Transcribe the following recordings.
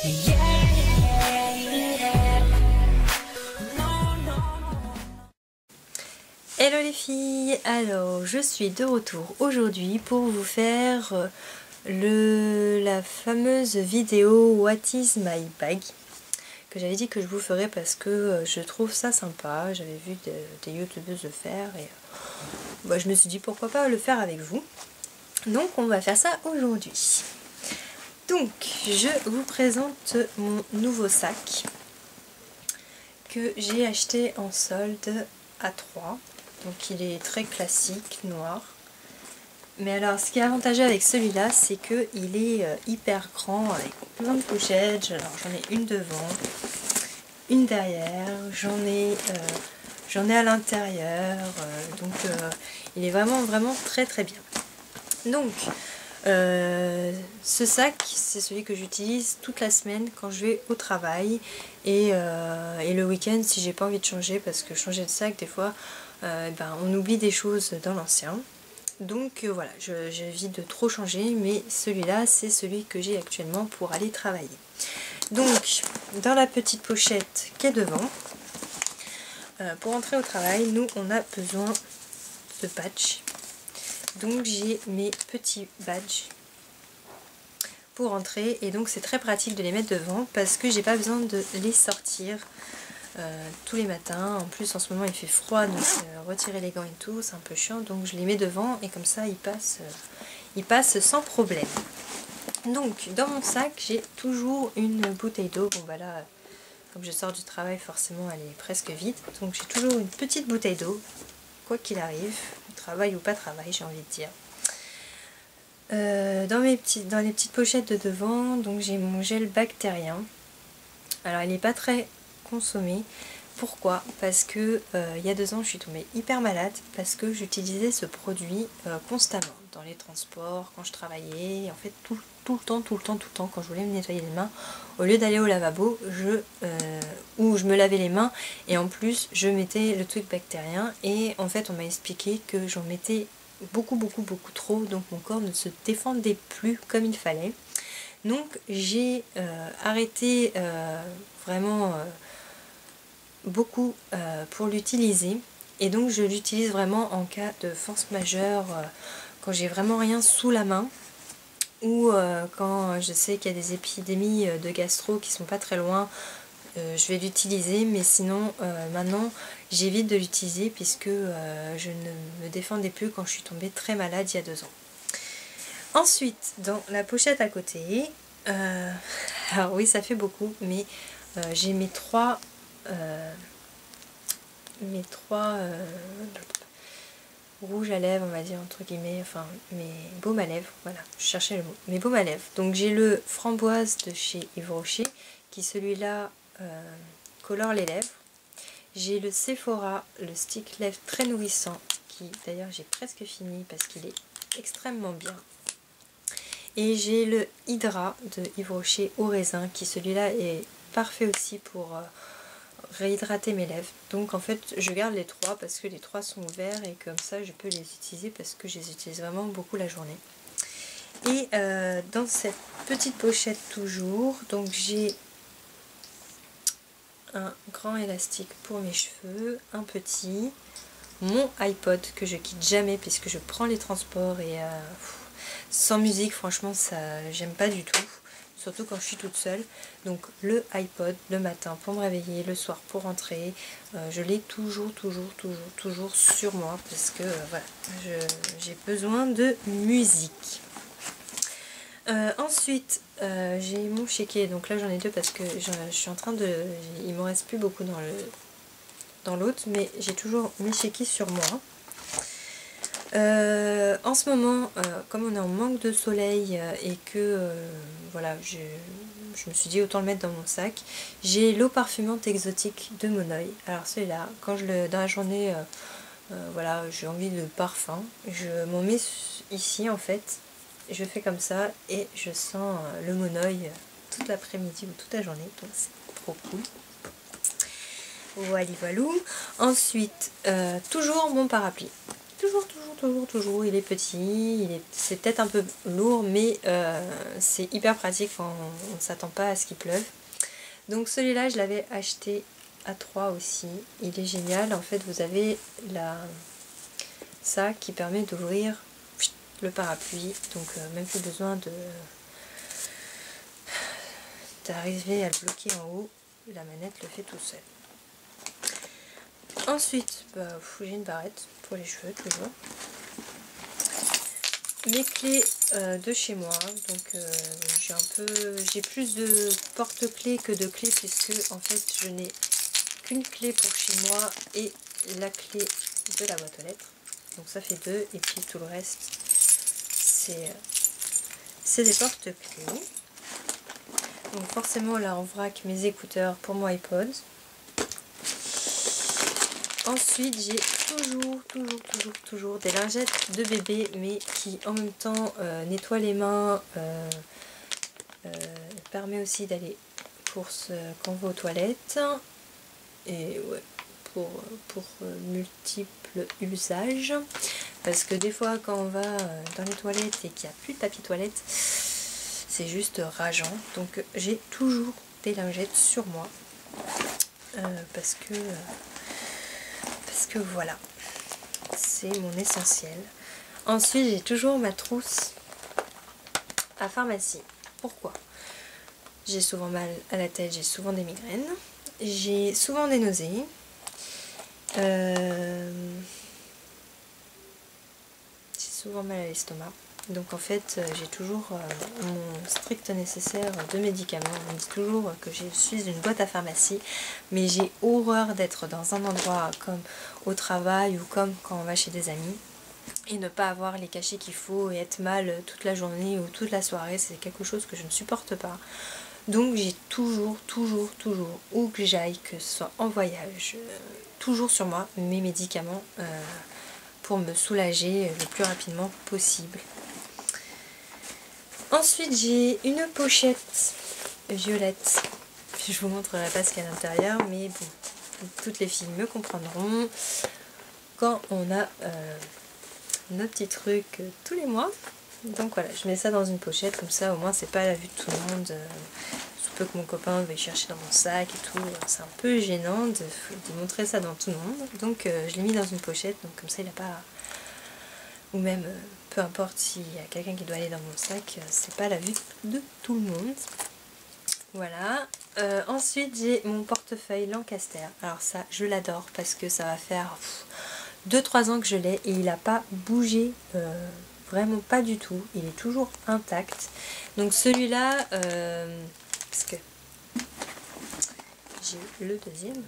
Hello les filles, alors je suis de retour aujourd'hui pour vous faire la fameuse vidéo What is my bag que j'avais dit que je vous ferais parce que je trouve ça sympa. J'avais vu des youtubeuses le faire et je me suis dit pourquoi pas le faire avec vous. Donc on va faire ça aujourd'hui. Donc je vous présente mon nouveau sac que j'ai acheté en solde à 3. Donc il est très classique, noir. Mais alors ce qui est avantageux avec celui-là, c'est qu'il est hyper grand avec plein de pochettes. Alors j'en ai une devant, une derrière, j'en ai à l'intérieur. Donc il est vraiment très bien. Donc ce sac, c'est celui que j'utilise toute la semaine quand je vais au travail et le week-end si j'ai pas envie de changer, parce que changer de sac des fois on oublie des choses dans l'ancien. Donc voilà, j'évite de trop changer, mais celui-là c'est celui que j'ai actuellement pour aller travailler. Donc dans la petite pochette qui est devant, pour entrer au travail, nous on a besoin de patch. Donc j'ai mes petits badges pour entrer et donc c'est très pratique de les mettre devant parce que j'ai pas besoin de les sortir tous les matins. En plus en ce moment il fait froid, donc retirer les gants et tout c'est un peu chiant, donc je les mets devant et comme ça ils passent sans problème. Donc dans mon sac j'ai toujours une bouteille d'eau. Bon bah là comme je sors du travail forcément elle est presque vide, donc j'ai toujours une petite bouteille d'eau quoi qu'il arrive, travail ou pas travail j'ai envie de dire. Dans les petites pochettes de devant, donc j'ai mon gel bactérien. Alors il n'est pas très consommé. Pourquoi? Parce que il y a 2 ans je suis tombée hyper malade parce que j'utilisais ce produit constamment dans les transports, quand je travaillais, en fait tout le temps quand je voulais me nettoyer les mains, au lieu d'aller au lavabo, où je me lavais les mains et en plus je mettais le truc bactérien et en fait on m'a expliqué que j'en mettais beaucoup trop, donc mon corps ne se défendait plus comme il fallait. Donc j'ai arrêté vraiment beaucoup pour l'utiliser, et donc je l'utilise vraiment en cas de force majeure, quand j'ai vraiment rien sous la main, ou quand je sais qu'il y a des épidémies de gastro qui sont pas très loin, je vais l'utiliser, mais sinon maintenant j'évite de l'utiliser puisque je ne me défendais plus quand je suis tombée très malade il y a 2 ans. Ensuite, dans la pochette à côté, alors oui ça fait beaucoup, mais j'ai mes trois rouges à lèvres, on va dire entre guillemets, enfin mes baumes à lèvres, voilà, je cherchais le mot, mes baumes à lèvres. Donc j'ai le framboise de chez Yves Rocher, qui celui-là colore les lèvres. J'ai le Sephora, le stick lèvres très nourrissant, qui d'ailleurs j'ai presque fini parce qu'il est extrêmement bien. Et j'ai le Hydra de Yves Rocher au raisin, qui celui-là est parfait aussi pour réhydrater mes lèvres. Donc en fait je garde les 3 parce que les 3 sont ouverts et comme ça je peux les utiliser parce que je les utilise vraiment beaucoup la journée. Et dans cette petite pochette toujours, donc j'ai un grand élastique pour mes cheveux, un petit, mon iPod que je quitte jamais puisque je prends les transports et sans musique franchement ça j'aime pas du tout, surtout quand je suis toute seule. Donc le iPod le matin pour me réveiller, le soir pour rentrer, je l'ai toujours sur moi parce que voilà, j'ai besoin de musique. Ensuite j'ai mon chéquier, donc là j'en ai 2 parce que je suis en train de, il me reste plus beaucoup dans l'autre, mais j'ai toujours mes chéquiers sur moi. En ce moment, comme on est en manque de soleil et que voilà, je me suis dit autant le mettre dans mon sac, j'ai l'eau parfumante exotique de Monoï. Alors celui-là, quand dans la journée, voilà, j'ai envie de parfum, je m'en mets ici en fait, je fais comme ça et je sens le Monoï toute l'après-midi ou toute la journée, donc c'est trop cool. Voilà. Ensuite, toujours mon parapluie. toujours. Il est petit, c'est peut-être un peu lourd, mais c'est hyper pratique quand on ne s'attend pas à ce qu'il pleuve. Donc celui-là, je l'avais acheté à 3 aussi. Il est génial. En fait, vous avez ça qui permet d'ouvrir le parapluie. Donc même plus besoin d'arriver à le bloquer en haut. La manette le fait tout seul. Ensuite, j'ai une barrette pour les cheveux toujours. Mes clés de chez moi, donc j'ai plus de porte-clés que de clés puisque en fait je n'ai qu'une clé pour chez moi et la clé de la boîte aux lettres. Donc ça fait 2 et puis tout le reste c'est des porte-clés. Donc forcément là en vrac mes écouteurs pour mon iPod. Ensuite j'ai toujours des lingettes de bébé mais qui en même temps nettoient les mains, permet aussi d'aller course quand on va aux toilettes et ouais, pour multiples usages parce que des fois quand on va dans les toilettes et qu'il n'y a plus de papier toilette c'est juste rageant. Donc j'ai toujours des lingettes sur moi parce que voilà, c'est mon essentiel. Ensuite j'ai toujours ma trousse à pharmacie. Pourquoi? J'ai souvent mal à la tête, j'ai souvent des migraines, j'ai souvent des nausées, j'ai souvent mal à l'estomac. Donc en fait j'ai toujours mon strict nécessaire de médicaments. On me dit toujours que je suis une boîte à pharmacie, mais j'ai horreur d'être dans un endroit comme au travail ou comme quand on va chez des amis et ne pas avoir les cachets qu'il faut et être mal toute la journée ou toute la soirée. C'est quelque chose que je ne supporte pas. Donc j'ai toujours, où que j'aille, que ce soit en voyage, toujours sur moi mes médicaments pour me soulager le plus rapidement possible. Ensuite j'ai une pochette violette. Je vous montrerai pas ce qu'il y a à l'intérieur, mais bon, toutes les filles me comprendront. Quand on a nos petits trucs tous les mois. Donc voilà, je mets ça dans une pochette, comme ça au moins c'est pas à la vue de tout le monde. Sous peu que mon copain veuille chercher dans mon sac et tout, c'est un peu gênant de montrer ça dans tout le monde. Donc je l'ai mis dans une pochette, donc comme ça il n'a pas... Ou même, peu importe s'il y a quelqu'un qui doit aller dans mon sac, c'est pas à la vue de tout le monde. Voilà. Ensuite j'ai mon portefeuille Lancaster. Alors ça, je l'adore parce que ça va faire 2-3 ans que je l'ai et il n'a pas bougé. Vraiment pas du tout, il est toujours intact. Donc celui-là, parce que j'ai le deuxième,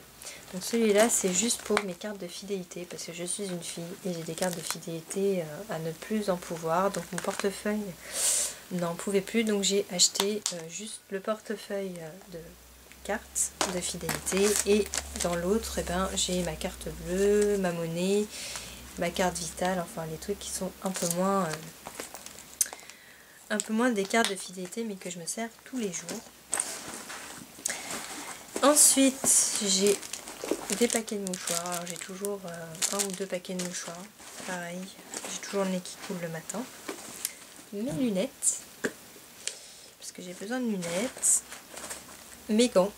donc celui-là c'est juste pour mes cartes de fidélité parce que je suis une fille et j'ai des cartes de fidélité à ne plus en pouvoir. Donc mon portefeuille n'en pouvait plus, donc j'ai acheté juste le portefeuille de cartes de fidélité et dans l'autre j'ai ma carte bleue, ma monnaie, ma carte vitale, enfin les trucs qui sont un peu moins des cartes de fidélité mais que je me sers tous les jours. Ensuite j'ai des paquets de mouchoirs. Alors j'ai toujours 1 ou 2 paquets de mouchoirs, pareil, j'ai toujours le nez qui coule le matin. Mes lunettes, parce que j'ai besoin de lunettes. Mes gants,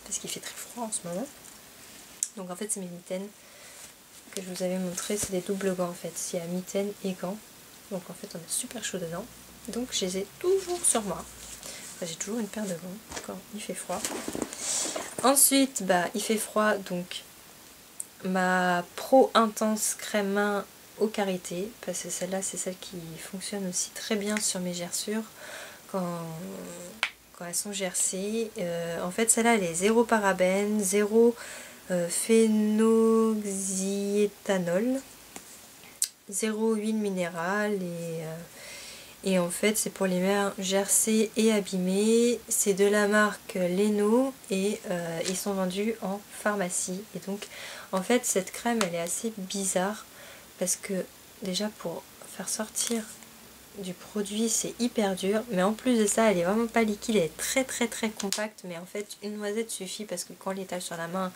parce qu'il fait très froid en ce moment. Donc en fait c'est mes mitaines que je vous avais montré, c'est des doubles gants en fait, il y a mitaines et gants, donc en fait on est super chaud dedans, donc je les ai toujours sur moi. Enfin, j'ai toujours une paire de gants quand il fait froid. Ensuite il fait froid, donc ma Pro Intense crème main au karité, parce que celle-là c'est celle qui fonctionne aussi très bien sur mes gerçures quand elles sont gercées. En fait celle-là elle est 0 parabènes, 0 phénoxyéthanol, 0 huile minérale et en fait c'est pour les mains gercées et abîmées. C'est de la marque Leno et ils sont vendus en pharmacie. Et donc en fait cette crème elle est assez bizarre parce que déjà pour faire sortir du produit c'est hyper dur, mais en plus de ça elle est vraiment pas liquide, elle est très compacte, mais en fait une noisette suffit parce que quand on l'étale sur la main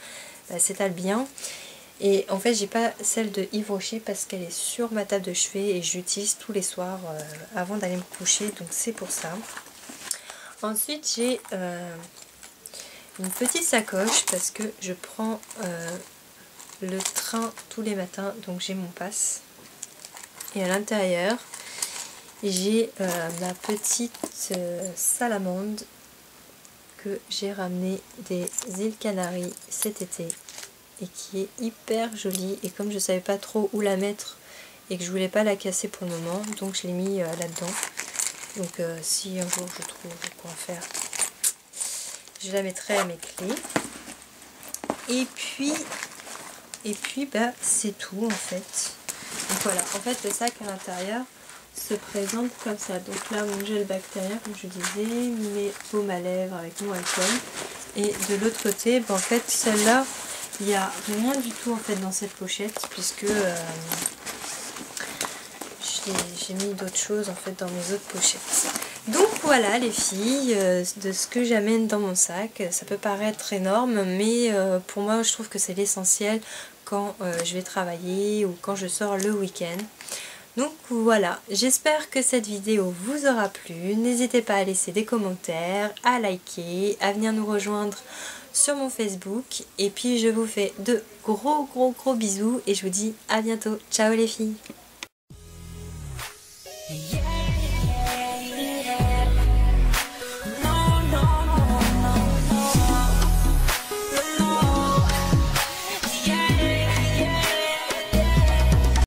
s'étale bien. Et en fait j'ai pas celle de Yves Rocher parce qu'elle est sur ma table de chevet et j'utilise tous les soirs avant d'aller me coucher, donc c'est pour ça. Ensuite j'ai une petite sacoche parce que je prends le train tous les matins, donc j'ai mon pass. Et à l'intérieur j'ai ma petite salamande que j'ai ramenée des îles Canaries cet été et qui est hyper jolie, et comme je savais pas trop où la mettre et que je voulais pas la casser pour le moment, donc je l'ai mis là-dedans. Donc si un jour je trouve quoi en faire, je la mettrai à mes clés. Et puis bah c'est tout en fait. Donc voilà, en fait le sac à l'intérieur se présente comme ça. Donc là mon gel bactérien comme je disais, mes baumes à lèvres avec mon alcool, et de l'autre côté bah, en fait celle-là il n'y a rien du tout en fait dans cette pochette, puisque j'ai mis d'autres choses en fait dans mes autres pochettes. Donc voilà les filles, de ce que j'amène dans mon sac. Ça peut paraître énorme, mais pour moi je trouve que c'est l'essentiel quand je vais travailler ou quand je sors le week-end. Donc voilà, j'espère que cette vidéo vous aura plu. N'hésitez pas à laisser des commentaires, à liker, à venir nous rejoindre sur mon Facebook. Et puis je vous fais de gros bisous et je vous dis à bientôt. Ciao les filles!